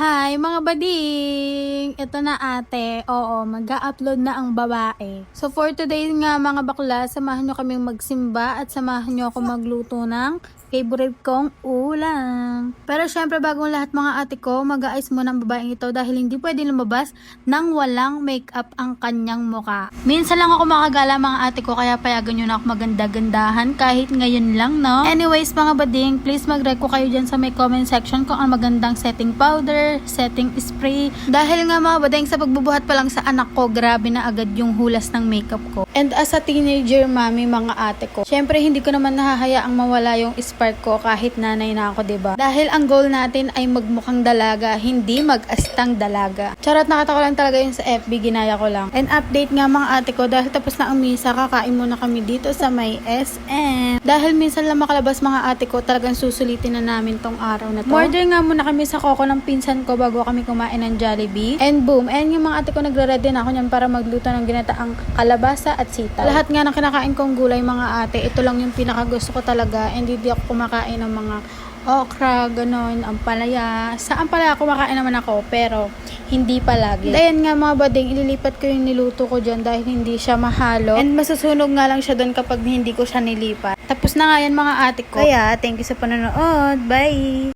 Hi mga bading! Ito na ate, oo, mag-a-upload na ang babae. So for today nga mga bakla, samahan nyo kaming magsimba at samahan nyo ako magluto ng favorite kong ulam. Pero syempre bagong lahat mga ate ko, mag-aayos muna ang babaeng ito dahil hindi pwede lumabas nang walang makeup ang kanyang muka. Minsan lang ako makagala mga ate ko kaya payagan nyo na ako maganda-gandahan kahit ngayon lang, no? Anyways mga bading, please mag-reco kayo dyan sa may comment section kung ang magandang setting powder, setting spray. Dahil nga mga bading, sa pagbubuhat pa lang sa anak ko, grabe na agad yung hulas ng makeup ko. And as a teenager mami mga ate ko, syempre hindi ko naman nahahayaang mawala yung spark ko kahit nanay na ako, diba? Dahil ang goal natin ay magmukhang dalaga, hindi mag-astang dalaga. Charot, nakita ko lang talaga yun sa FB, ginaya ko lang. And update nga mga ate ko, dahil tapos na ang misa, kakain muna kami dito sa may SM. Dahil minsan lang makalabas mga ate ko, talagang susulitin na namin tong araw na to. Order nga muna kami sa Coco ng pinsan ko bago kami kumain ng Jollibee. And boom, and yung mga ate ko nagre-ready na ako niyan para magluto ng ginataang kalabasa at sitaw. Lahat nga ng kinakain kong gulay mga ate, ito lang yung pinaka gusto ko talaga, and hindi ako kumakain ng mga okra, ganon, ampalaya. Sa ampalaya kumakain naman ako, pero hindi palagi. Ayan nga mga bading, ililipat ko yung niluto ko dyan dahil hindi siya mahalo. And masusunog nga lang siya doon kapag hindi ko siya nilipat. Tapos na nga yan mga ate ko. Kaya, thank you sa panonood. Bye!